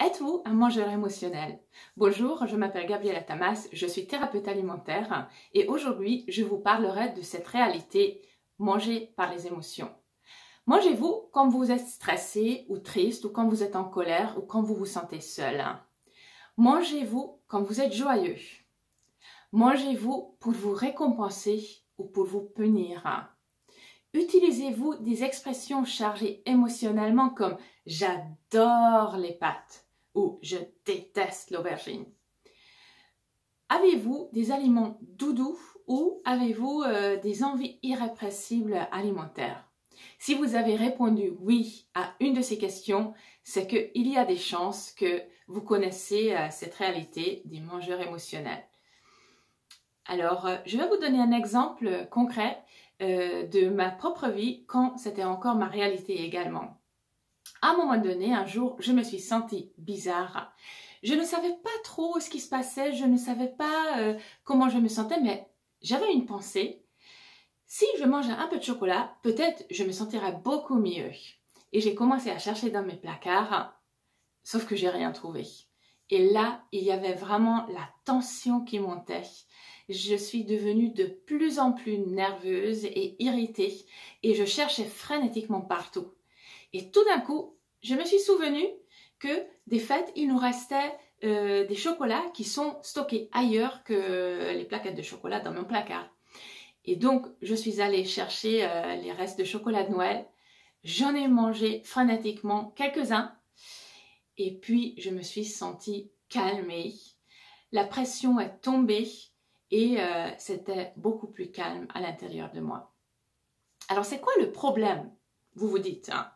Êtes-vous un mangeur émotionnel? Bonjour, je m'appelle Gabriela Tamas, je suis thérapeute alimentaire et aujourd'hui je vous parlerai de cette réalité mangée par les émotions. Mangez-vous quand vous êtes stressé ou triste ou quand vous êtes en colère ou quand vous vous sentez seul? Mangez-vous quand vous êtes joyeux? Mangez-vous pour vous récompenser ou pour vous punir? Utilisez-vous des expressions chargées émotionnellement comme « j'adore les pâtes » ou « je déteste l'aubergine ». Avez-vous des aliments doudous ou avez-vous des envies irrépressibles alimentaires? Si vous avez répondu oui à une de ces questions, c'est qu'il y a des chances que vous connaissez cette réalité des mangeurs émotionnels. Alors, je vais vous donner un exemple concret de ma propre vie quand c'était encore ma réalité également. À un moment donné, un jour, je me suis sentie bizarre. Je ne savais pas trop ce qui se passait, je ne savais pas comment je me sentais, mais j'avais une pensée. Si je mangeais un peu de chocolat, peut-être je me sentirais beaucoup mieux. Et j'ai commencé à chercher dans mes placards, sauf que j'ai rien trouvé. Et là, il y avait vraiment la tension qui montait. Je suis devenue de plus en plus nerveuse et irritée et je cherchais frénétiquement partout. Et tout d'un coup, je me suis souvenue que des fêtes, il nous restait des chocolats qui sont stockés ailleurs que les plaquettes de chocolat dans mon placard. Et donc, je suis allée chercher les restes de chocolat de Noël. J'en ai mangé frénétiquement quelques-uns. Et puis, je me suis sentie calmée. La pression est tombée et c'était beaucoup plus calme à l'intérieur de moi. Alors, c'est quoi le problème? Vous vous dites, hein?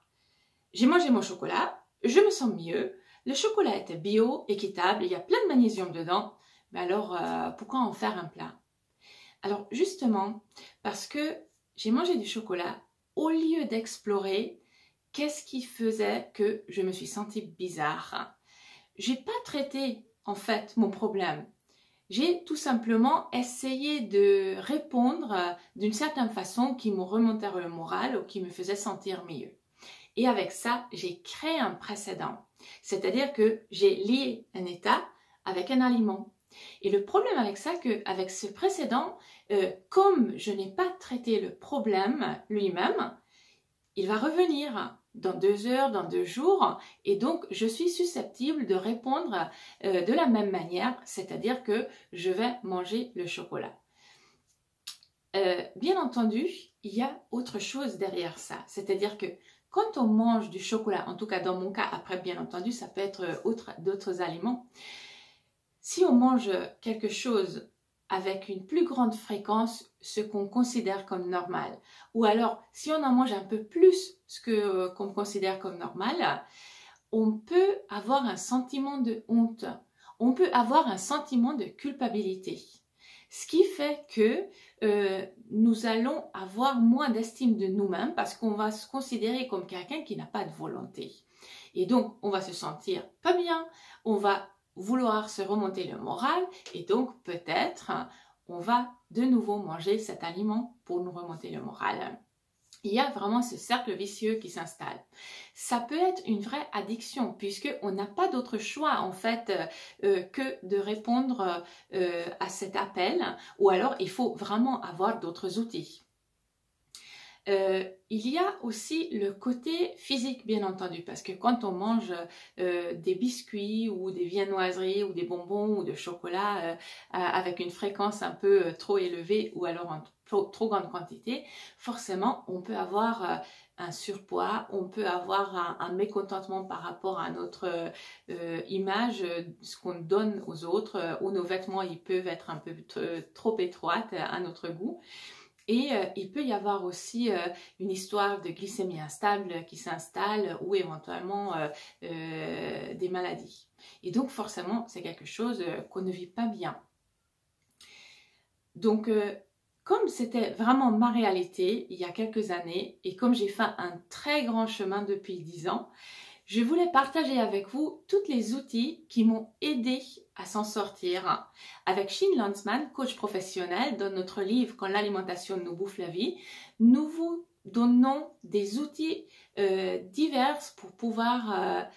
J'ai mangé mon chocolat, je me sens mieux, le chocolat était bio, équitable, il y a plein de magnésium dedans, mais alors pourquoi en faire un plat? Alors justement, parce que j'ai mangé du chocolat, au lieu d'explorer qu'est-ce qui faisait que je me suis sentie bizarre, j'ai pas traité en fait mon problème. J'ai tout simplement essayé de répondre d'une certaine façon qui me remontait le moral ou qui me faisait sentir mieux. Et avec ça, j'ai créé un précédent. C'est-à-dire que j'ai lié un état avec un aliment. Et le problème avec ça, qu'avec ce précédent, comme je n'ai pas traité le problème lui-même, il va revenir dans 2 heures, dans 2 jours, et donc je suis susceptible de répondre de la même manière, c'est-à-dire que je vais manger le chocolat. Bien entendu, il y a autre chose derrière ça, c'est-à-dire que quand on mange du chocolat, en tout cas dans mon cas, après bien entendu, ça peut être d'autres aliments, si on mange quelque chose avec une plus grande fréquence, ce qu'on considère comme normal, ou alors si on en mange un peu plus qu'on considère comme normal, on peut avoir un sentiment de honte, on peut avoir un sentiment de culpabilité. Ce qui fait que nous allons avoir moins d'estime de nous-mêmes parce qu'on va se considérer comme quelqu'un qui n'a pas de volonté. Et donc, on va se sentir pas bien, on va vouloir se remonter le moral et donc peut-être on va de nouveau manger cet aliment pour nous remonter le moral. Il y a vraiment ce cercle vicieux qui s'installe. Ça peut être une vraie addiction puisqu'on n'a pas d'autre choix en fait que de répondre à cet appel ou alors il faut vraiment avoir d'autres outils. Il y a aussi le côté physique bien entendu parce que quand on mange des biscuits ou des viennoiseries ou des bonbons ou de chocolat avec une fréquence un peu trop élevée ou alors en trop grande quantité, forcément on peut avoir un surpoids, on peut avoir un mécontentement par rapport à notre image, ce qu'on donne aux autres, ou nos vêtements ils peuvent être un peu trop étroites à notre goût. Et il peut y avoir aussi une histoire de glycémie instable qui s'installe ou éventuellement des maladies. Et donc forcément, c'est quelque chose qu'on ne vit pas bien. Donc, comme c'était vraiment ma réalité il y a quelques années et comme j'ai fait un très grand chemin depuis 10 ans, je voulais partager avec vous tous les outils qui m'ont aidé à s'en sortir. Avec Shane Landsman, coach professionnel, dans notre livre « Quand l'alimentation nous bouffe la vie », nous vous donnons des outils divers pour pouvoir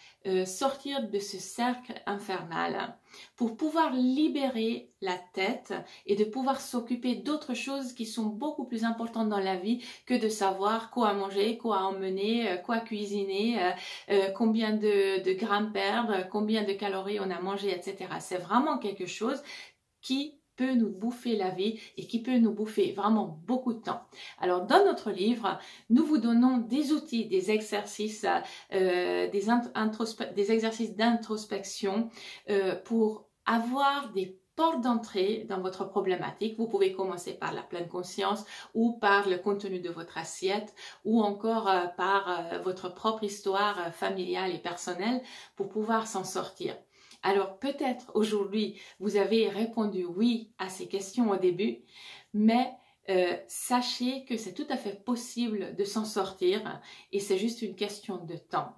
sortir de ce cercle infernal, pour pouvoir libérer la tête et de pouvoir s'occuper d'autres choses qui sont beaucoup plus importantes dans la vie que de savoir quoi manger, quoi emmener, quoi cuisiner, combien de grammes perdre, combien de calories on a mangé, etc. C'est vraiment quelque chose qui peut nous bouffer la vie et qui peut nous bouffer vraiment beaucoup de temps. Alors dans notre livre, nous vous donnons des outils, des exercices, des exercices d'introspection pour avoir des portes d'entrée dans votre problématique. Vous pouvez commencer par la pleine conscience ou par le contenu de votre assiette ou encore par votre propre histoire familiale et personnelle pour pouvoir s'en sortir. Alors peut-être aujourd'hui vous avez répondu oui à ces questions au début, mais sachez que c'est tout à fait possible de s'en sortir et c'est juste une question de temps.